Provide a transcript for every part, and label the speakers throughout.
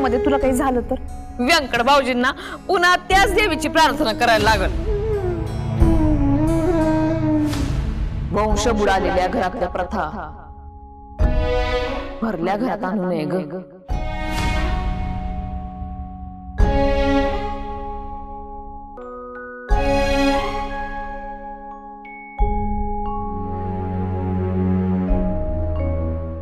Speaker 1: घरामध्ये तुला काही झालं तर व्यंकट भाऊजींना पुन्हा त्याच देवीची प्रार्थना करायला लागल। वंश बुडालेल्या घरातल्या प्रथा भरल्या घरात आणू नये ग।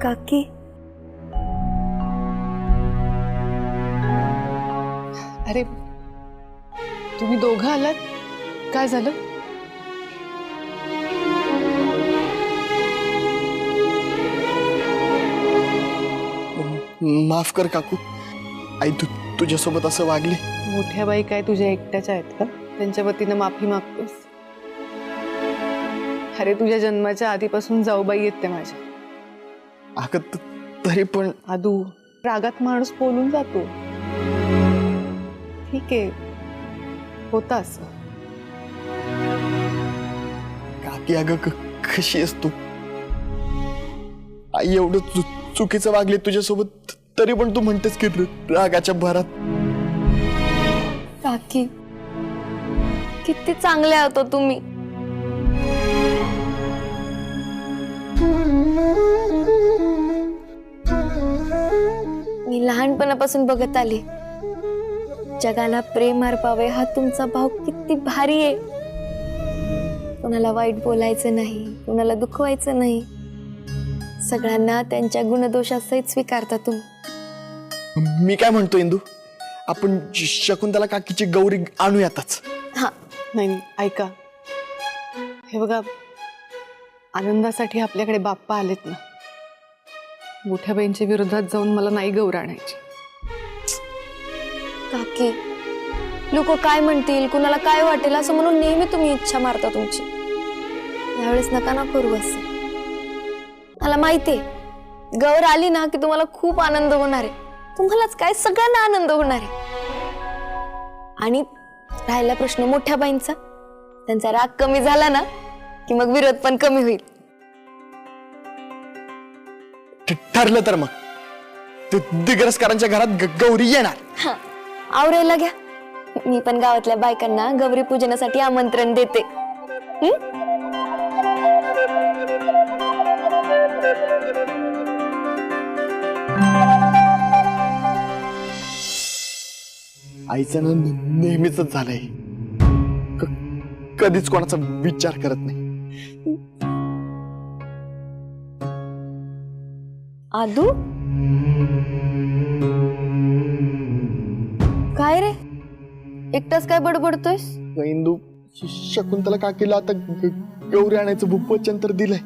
Speaker 2: काकी
Speaker 3: अरे तुम्ही दोघं आलात, काय झालं?
Speaker 4: माफ कर काकू, आई तुझ्यासोबत असं वागले।
Speaker 3: मोठ्या बाई काय तुझ्या एकट्याच्या आहेत का? त्यांच्या वतीनं माफी मागतोस? अरे तुझ्या जन्माच्या आधीपासून जाऊबाई आहेत त्या माझ्या।
Speaker 4: अगं तरी पण
Speaker 3: आदू, रागात माणूस बोलून जातो, ठीक आहे, होता असं।
Speaker 4: काकी अगं कशी आहेस तू? आई एवढं चुकीचं वागले तुझ्यासोबत, तरी पण तू म्हणतेस की रागाच्या भरात।
Speaker 2: काकी किती चांगले आहात तुम्ही। मी लहानपणापासून बघत आले, जगाला प्रेम अर्पावे हा तुमचा भाव किती भारी आहे। कोणाला वाईट बोलायचं नाही, कोणाला दुखवायचं नाही, सगळ्यांना त्यांच्या गुणदोषासहित स्वीकारता तुम्ही।
Speaker 4: मी काय म्हणतो इंदू, आपण शकुंतला काकीची गौरी आणूयातच।
Speaker 2: हा
Speaker 3: नाही ऐका, हे बघा, आनंदासाठी आपल्याकडे बाप्पा आलेत ना, मोठ्या बहिणीच्या विरोधात जाऊन मला नाही गौर आणायची।
Speaker 2: काकी लोक काय म्हणतील, कुणाला काय वाटेल असं म्हणून नेहमी तुम्ही इच्छा मारता तुमची। यावेळेस नका ना करू असं। मला माहितीये गौर आली ना की तुम्हाला खूप आनंद होणार आहे, तुम्हालाच काय सगळ्यांना आनंद होणार आहे। आणि राहिला प्रश्न मोठ्या बाईंचा, त्यांचा राग कमी झाला ना की मग विरोध पण कमी होईल।
Speaker 4: ठरलं तर मग दिग्रसकारांच्या घरात गौरी येणार।
Speaker 2: हा आवरायला घ्या, मी पण गावातल्या बायकांना गौरी पूजनासाठी आमंत्रण देते।
Speaker 4: आईचं ना नेहमीच झालंय, कधीच कोणाचा विचार करत नाही।
Speaker 2: आदू काय रे, एकटाच काय बडबडतोयस?
Speaker 4: इंदू, शकुंतला काकीला आता गौरी आणायचं वचन तर दिलंय,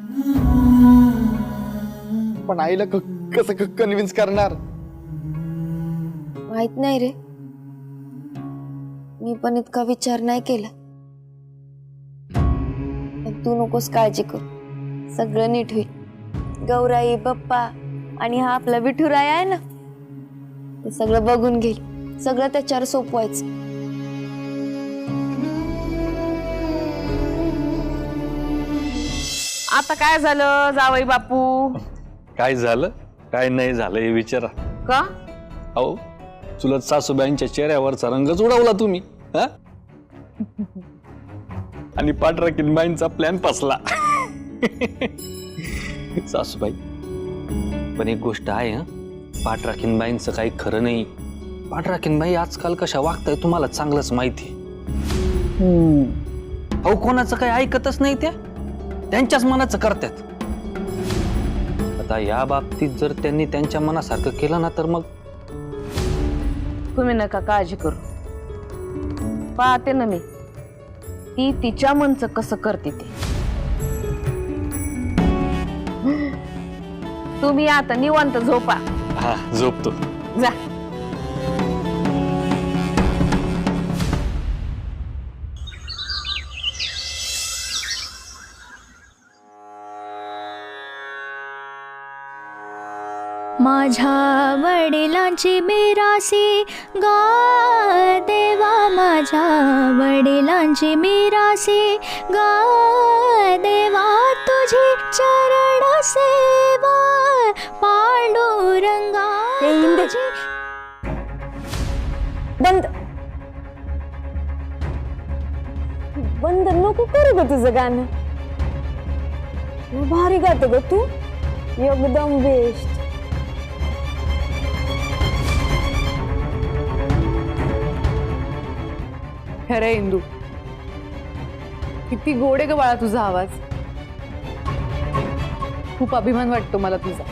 Speaker 4: पण आईला कसं कन्व्हिन्स करणार?
Speaker 2: माहित नाही रे, मी पण इतका विचार नाही केला। पण तू नकोस काळजी करू, सगळं नीट होईल। गौराई, बाप्पा आणि हा आपला विठुराय आहे ना, ते सगळं बघून घेईल, सगळं त्याच्यावर सोपवायचं।
Speaker 1: आता काय झालं जावई बापू?
Speaker 5: काय झालं काय नाही झालं हे विचारा।
Speaker 1: का?
Speaker 5: अहो चुलत सासूबाईंच्या चेहऱ्यावरचा रंगच उडवला तुम्ही, हा? आणि पाठराखीन बाईंचा प्लॅन फसला। सासूबाई पण एक गोष्ट आहे, हा, पाठराखीन बाईंचं काही खरं नाही। पाठराखीन बाई आजकाल कशा वागताय तुम्हाला चांगलंच माहिती। अहो कोणाचं काही ऐकतच नाही, त्या त्यांच्याच मनाचं करतात। आता या बाबतीत जर त्यांनी त्यांच्या मनासारखं केलं ना तर मग
Speaker 1: तुम्ही नका काळजी करू, पाहते ना मी ती तिच्या मनचं कसं करते ते। तुम्ही आता निवांत झोपा।
Speaker 5: हा झोपतो
Speaker 1: जा।
Speaker 6: माझ्या वडिलांची मिरासी गा देवा, माझ्या वडिलांची मिरासी गा देवा, तुझी चरण सेवा पांडुरंगा तुझी।
Speaker 2: नको करू ग तुझं गाणं. लय भारी गातो ग तू, एकदम बेस्ट.
Speaker 3: खरं आहे इंदू, किती गोड आहे ग बाळा तुझा आवाज. खूप अभिमान वाटतो मला तुझा.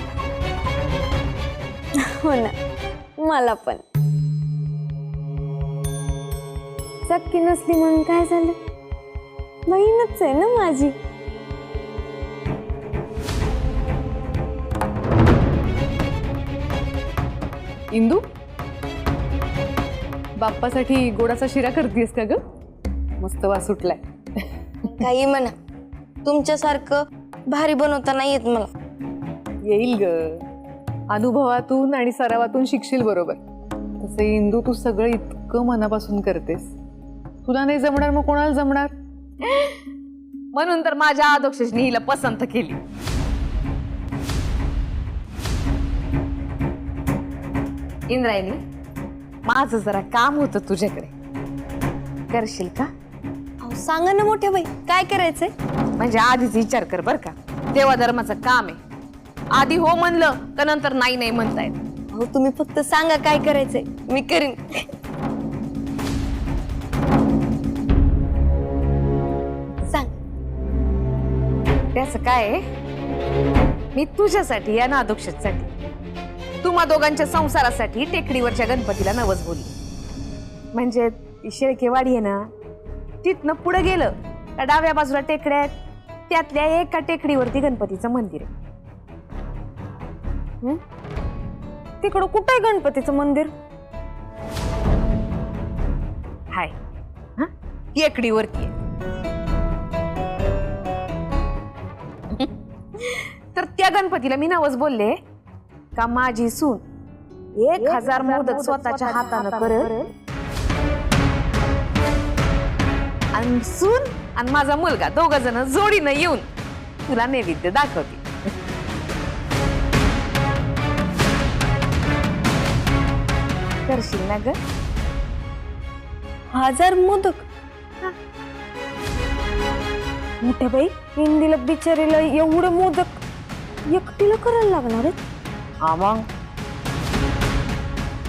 Speaker 2: हो ना, मला पण. सक्की नसली म्हणून काय झालं, बहीणच आहे ना माझी.
Speaker 3: इंदू, बाप्पासाठी गोडाचा शिरा करतेस का ग? मस्त वास सुटलाय.
Speaker 2: काही म्हणा, तुमच्यासारखं भारी बनवता नाही येत मला.
Speaker 3: येईल ग, अनुभवातून आणि सरावातून शिकशील बरोबर. तसे इंदू, तू सगळं इतकं मनापासून करतेस. तुला नाही जमणार मग कोणाला जमणार?
Speaker 1: म्हणून तर माझ्या आदोक्षने हिला पसंत केली. इंद्रायणी, माझं जरा काम होतं तुझ्याकडे, करशील का?
Speaker 2: अहो, सांगा ना मोठ्या बाई, काय करायचंय?
Speaker 1: म्हणजे आधीच विचार कर बर का, देवाधर्माचं काम आहे. आधी हो म्हणलं का नंतर नाही नाही म्हणतायत.
Speaker 2: अहो, तुम्ही फक्त सांगा काय करायचंय, मी करीन. सांग.
Speaker 1: त्याचं काय आहे, मी तुझ्यासाठी या नादोक्षासाठी, तुम्हा दोघांच्या संसारासाठी टेकडीवरच्या गणपतीला नवस बोलली. म्हणजे ती शेळकेवाडी आहे ना, तिथनं पुढे गेलं त्या डाव्या बाजूला टेकड्या आहेत, त्यातल्या एका टेकडीवरती गणपतीचं मंदिर आहे.
Speaker 2: तिकडं कुठे आहे गणपतीचं मंदिर?
Speaker 1: हाय हा, टेकडीवरती आहे. तर त्या गणपतीला मी नवस बोलले का माझी सून 1000 मोदक स्वतःच्या हातानं करल, आणि सून आणि माझा मुलगा दोघ जण जोडीनं येऊन तुला नैवेद्य दाखवते. करशील ना ग?
Speaker 2: 1000 मोदक? मोठ्या बाई, इंदीला बिचारीला एवढं मोदक एकटीला करायला लागणार आहेत?
Speaker 1: हा मग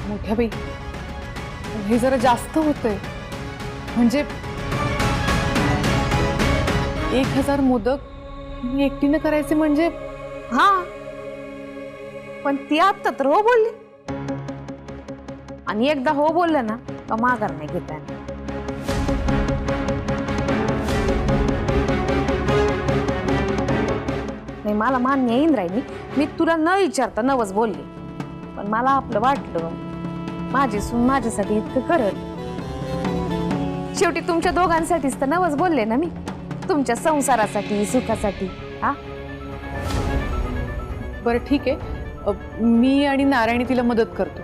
Speaker 3: मोठ्या बाई, हे जरा जास्त होतंय. म्हणजे 1000 मोदक मी एकटीनं करायचे म्हणजे?
Speaker 1: हा, पण ती आता तर हो बोलली, आणि एकदा हो बोललं ना का माघार नाही घेता येणार. नाही, मला मान्य आहे इंद्रायणी, मी तुला न विचारता नवस बोलले, पण मला आपलं वाटलं माझी सून माझ्यासाठी इतकं करत. शेवटी तुमच्या दोघांसाठीच तर नवस बोलले ना मी, तुमच्या संसारासाठी, सुखासाठी. हा,
Speaker 3: बरं ठीक आहे, मी आणि नारायणी तिला मदत करतो.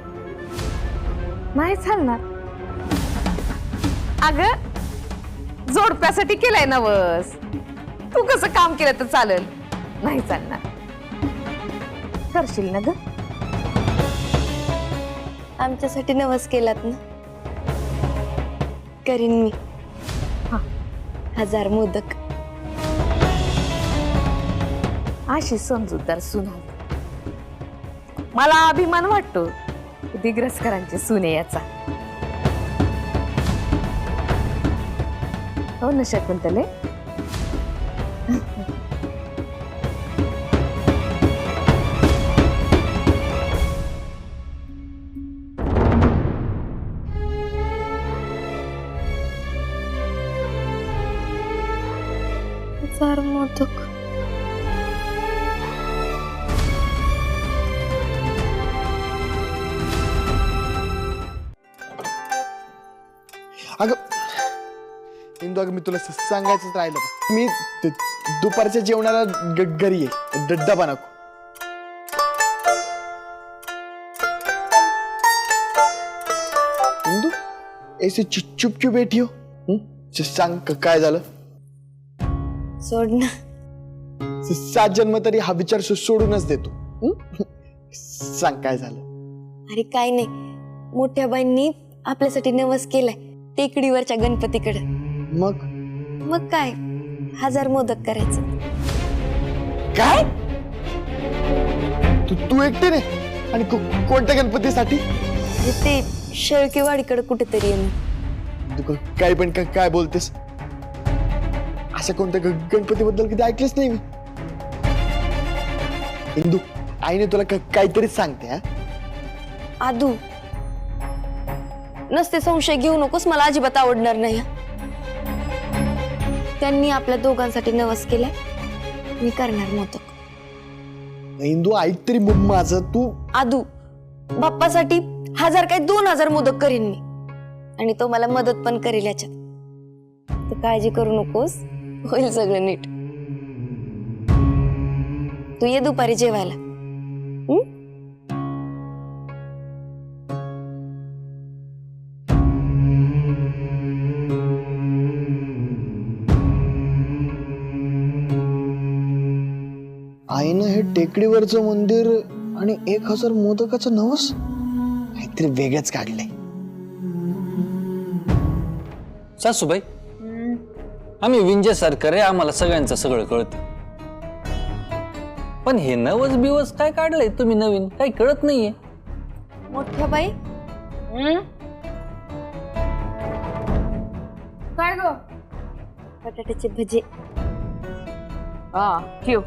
Speaker 1: नाही चालणार अग, जोडप्यासाठी केलाय नवस, तू कसं काम केलं तर चालेल? नाही चालणार. करशील ना ग?
Speaker 2: आमच्यासाठी नवस केलात ना, करीन मी.
Speaker 1: हा.
Speaker 2: 1000 मोदक.
Speaker 1: अशी समजूतदार सून हवी. मला अभिमान वाटतो दिग्रसकरांची सून आहे याचा. हो ना शकुंतले?
Speaker 2: हजार मोदक.
Speaker 4: अगं इंदू, अगं मी तुला सांगायचंच राहिलं बघ. मी दुपारच्या जेवणाला घरी आहे, डब्बा नको. इंदू, ऐसे चुप क्यों बैठी हो? सांग काय झालं?
Speaker 2: सोड ना.
Speaker 4: 7 जन्म तरी हा विचार सोडूनच देतो. सांग काय झालं?
Speaker 2: अरे काय नाही, मोठ्या बाईंनी आपल्यासाठी नवस केलाय टेकडीवरच्या गणपतीकडे.
Speaker 4: मग
Speaker 2: मग काय 1000 मोदक करायचं.
Speaker 4: काय तू एकटे रे आणि कोणत्या गणपतीसाठी?
Speaker 2: ते शेळकेवाडीकडे कुठेतरी येणं.
Speaker 4: तू काय पण काय बोलतेस? अशा कोणत्या गणपतीबद्दल कधी ऐकलंच नाही मी. इंदू आईने तुला काहीतरीच सांगते. हा
Speaker 2: आदू नसते संशय घेऊ नकोस, मला अजिबात आवडणार नाही. त्यांनी आपल्या दोघांसाठी नवस केलाय, मी करणार मोदक.
Speaker 4: इंदू ऐक तरी माझं. तू
Speaker 2: आदू बाप्पासाठी 1000 काय 2000 मोदक करीन मी, आणि तो मला मदत पण करेल याच्यात. तू काळजी करू नकोस, होईल सगळं नीट. तू ये दुपारी जेवायला.
Speaker 4: आईनं हे टेकडीवरचं मंदिर आणि 1000 मोदकाचं नवस काहीतरी वेगळंच काढलंय.
Speaker 5: सासूबाई, आम्ही विंजे सरकार आहे, आम्हाला सगळ्यांचं सगळं कळतं. पण हे नवस बिवस काय काढलंय तुम्ही नवीन, काही कळत नाहीये.
Speaker 2: मोठ्या बाई
Speaker 1: काय ग?
Speaker 2: बटाट्याचे भजे.
Speaker 1: हा ठेव.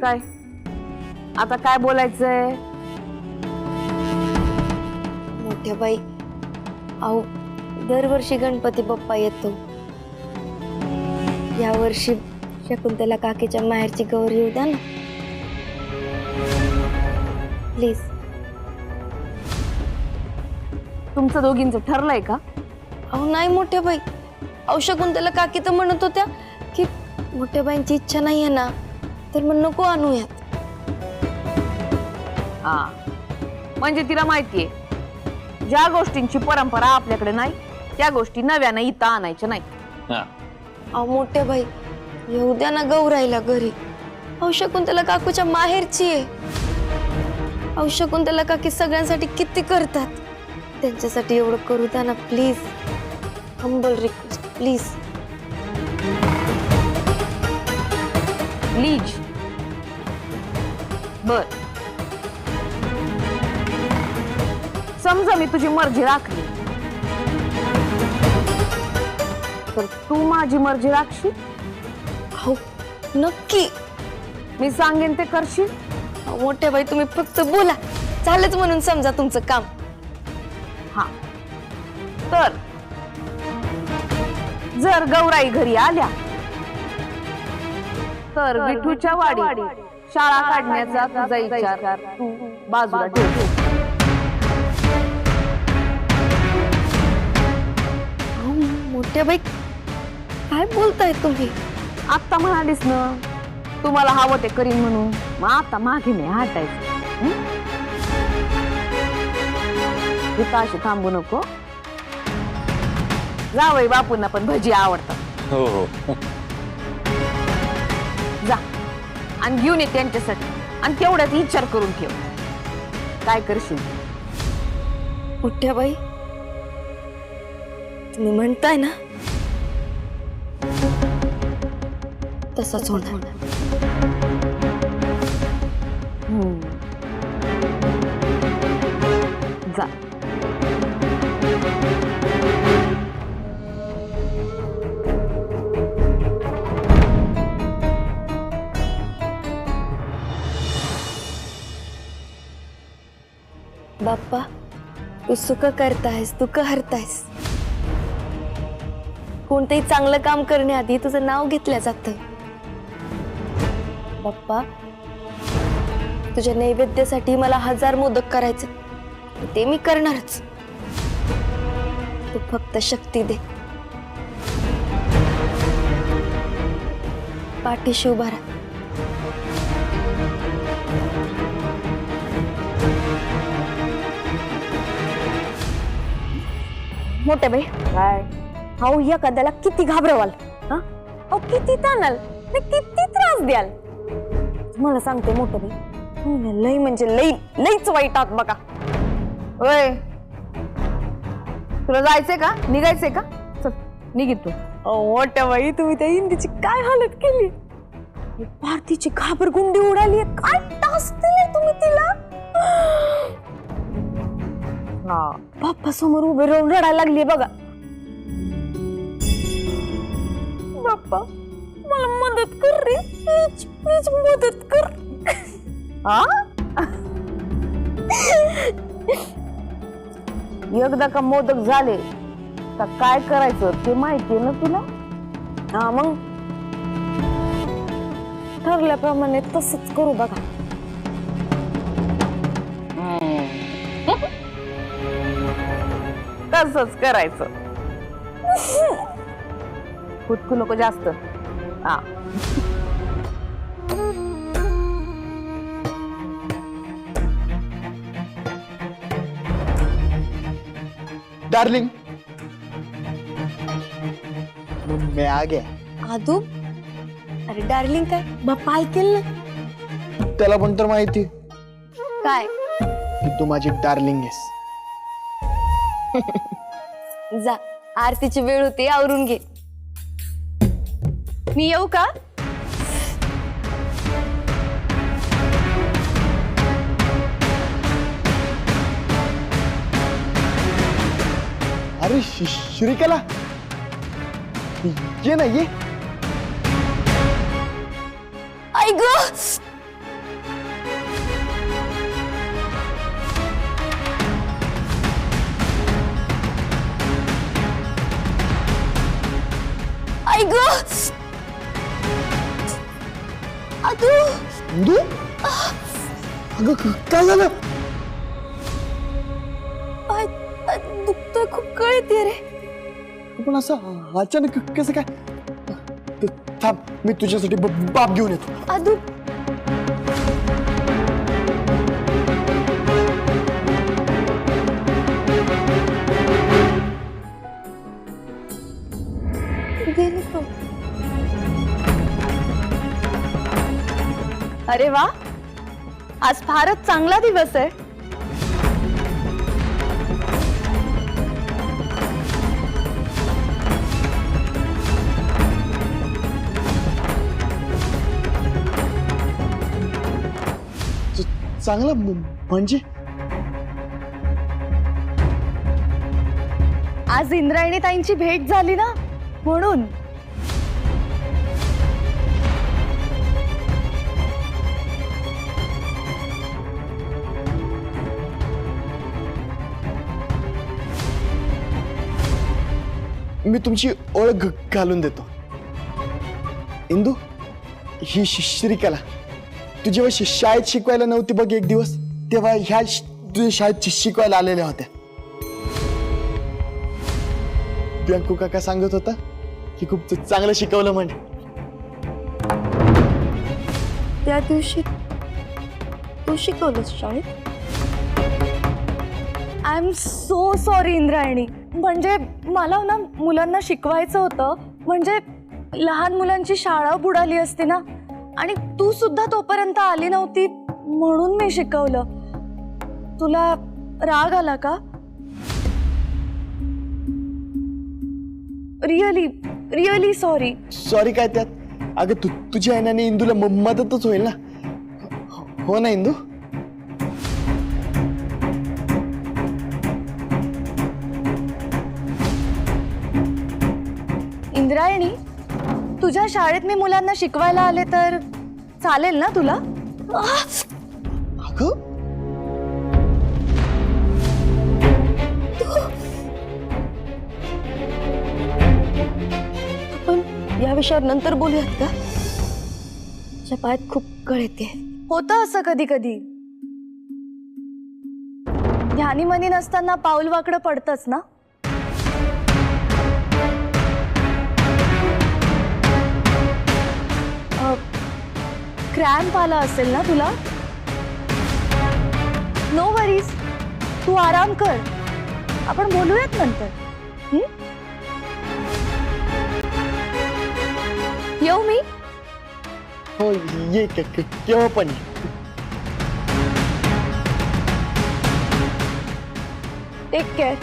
Speaker 1: काय आता काय बोलायचंय?
Speaker 2: मोठ्या बाई, अहो दरवर्षी गणपती बाप्पा येतो. या वर्षी शकुंतला काकीच्या माहेरची गौर येऊ द्या ना प्लीज.
Speaker 1: तुमचं दोघींचं ठरलंय का?
Speaker 2: अहो नाही मोठ्या बाई, अहो शकुंतला काकी तर म्हणत होत्या की मोठ्या बाईंची इच्छा नाहीये ना, तर मग नको आणूयात.
Speaker 1: हा म्हणजे तिला माहितीये ज्या गोष्टींची परंपरा आपल्याकडे नाही त्या गोष्टी नव्यानं इथं आणायच्या नाही.
Speaker 5: हा,
Speaker 2: अहो मोठ्या बाई, येऊ द्या ना गौराईला घरी. अहो शकुंतला काकूच्या माहेरची आहे. अहो शकुंतला काकी सगळ्यांसाठी किती करतात, त्यांच्यासाठी एवढं करू द्या ना please. Humble request please.
Speaker 1: Please. बर, समजा मी तुझी मर्जी राखली तर तू माझी मर्जी राखशील?
Speaker 2: हो नक्की.
Speaker 1: मी सांगेन ते करशील?
Speaker 2: अहो, मोठ्या बाई तुम्ही फक्त बोला, चालच म्हणून समजा तुमचं काम.
Speaker 1: हा तर जर गौराई घरी आल्या तर विठूच्या वाडी शाळा काढण्याचा तुझा विचार तू बाजूला ठेव.
Speaker 2: अहो, मोठ्या बाई काय बोलताय तुम्ही?
Speaker 1: आत्ता म्हणालीस ना तुम्हाला हवं ते करीन म्हणून, मग आता मागे नाही हटायचं. इथं अशी थांबू नको. जावई बापूंना पण भजी आवडतात.
Speaker 5: हो हो.
Speaker 1: जा आणि घेऊन ये त्यांच्यासाठी, आणि तेवढ्याच विचार करून ठेव काय करशील.
Speaker 2: मोठ्या बाई तुम्ही म्हणताय ना तसंच होणार.
Speaker 1: जा.
Speaker 2: बाप्पा तू सुख करतायस, दुःख हरतायस. कोणतंही चांगलं काम करण्याआधी तुझं नाव घेतलं जातं. बाप्पा तुझ्या नैवेद्यासाठी मला 1000 मोदक करायचं, ते मी करणारच. तू फक्त शक्ती दे. पाठीशी उभा राहा.
Speaker 6: मोठे बाई
Speaker 1: काय
Speaker 6: अहो एखाद्याला किती घाबरवाल, अहो किती ताणाल, किती त्रास द्याल. मला सांगते मोठे बाई, हो ना, लई म्हणजे लईच वाईट आहात बघा.
Speaker 1: ओय, तुला जायचंय का निघायचंय का? चल निघित तू.
Speaker 6: मोठ्या बाई, तुम्ही त्या इंदीची काय हालत केली. भारतीची घाबरगुंडी उडाली. काय टास दिले तुम्ही तिला. बाप्पा समोर उभे राहून रडायला लागली बघा. बाप्पा मला मदत कर रे, प्लीज प्लीज मदत कर.
Speaker 1: हा एकदा का मोदक झाले तर काय करायचं ते माहितीये ना तुला?
Speaker 6: हा मग ठरल्याप्रमाणे तसंच करू बघा.
Speaker 1: तसंच करायचं. खुदकू नको जास्त. हा
Speaker 4: डार्लिंग, मैं आ गया.
Speaker 6: आदू, अरे डार्लिंग काय बाप्पा ऐकेल ना.
Speaker 4: त्याला पण तर माहिती
Speaker 6: काय
Speaker 4: की तू माझी डार्लिंग आहेस.
Speaker 6: जा, आरतीची वेळ होती, आवरून घे. मी येऊ का?
Speaker 4: अरे श्रीकला, ये ना ये.
Speaker 6: आई ग, आई ग, आदू,
Speaker 4: इंदू, अगं काय झालं?
Speaker 6: दुखतोय, खूप कळते रे.
Speaker 4: पण असं अचानक कसं काय? थांब, मी तुझ्यासाठी बाप घेऊन येतो.
Speaker 6: आदू, गेली तो. अरे वा, आज फारच चांगला दिवस आहे.
Speaker 4: चांगला म्हणजे
Speaker 6: आज इंद्रायणी ताईंची भेट झाली ना, म्हणून.
Speaker 4: मी तुमची ओळख घालून देतो. इंदू, ही श्रीकला. तू जेव्हा शाळेत शिकवायला नव्हती बघ एक दिवस, तेव्हा ह्या तुझ्या शाळेत शिकवायला आलेल्या होत्या. बँकू काका सांगत होता की खूप चांगलं शिकवलं म्हणे.
Speaker 6: त्या दिवशी तू शिकवलंस शाळेत? I am so sorry Indrayani. म्हणजे मला ना मुलांना शिकवायचं होतं. म्हणजे लहान मुलांची शाळा बुडाली असती ना, आणि तू सुद्धा तोपर्यंत आली नव्हती, म्हणून मी शिकवलं. तुला राग आला का? Really really sorry.
Speaker 4: सॉरी काय त्यात? अगं तुझ्या येण्याने इंदूला मदतच होईल ना. हो ना इंदू?
Speaker 6: इंद्रायणी, तुझ्या शाळेत मी मुलांना शिकवायला आले तर चालेल ना तुला?
Speaker 4: अगं
Speaker 6: आपण या विषयावर नंतर बोलूयात का? तुझ्या पायात खूप कळ येते. होतं असं कधी कधी. ध्यानी मनी नसताना पाऊल वाकडं पडतंच ना. क्रॅम्प आला असेल ना तुला? नो वरीज, तू आराम कर. आपण बोलूयात नंतर. येऊ मी?
Speaker 4: हो, ये केव्हा पण ये.
Speaker 6: Take care.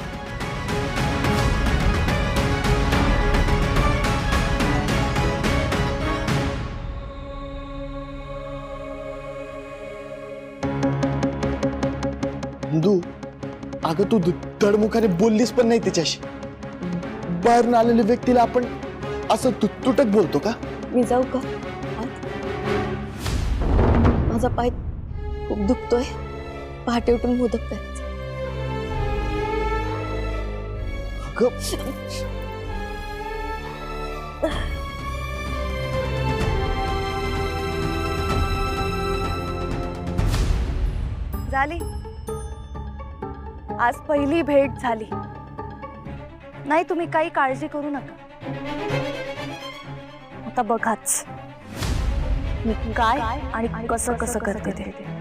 Speaker 4: इंदू, अगं तू धडमुखाने बोललीस पण नाही त्याच्याशी. बाहेरून आलेल्या व्यक्तीला आपण असं तुटक बोलतो का?
Speaker 2: मी जाऊ का आत? माझा पाय खूप दुखतोय. पहाटे उठून मोदक करायचं.
Speaker 4: अगं
Speaker 6: झाली. आज पहिली भेट झाली. नाही, तुम्ही काही काळजी करू नका. आता बघाच मी काय आणि कसं कसं करते ते.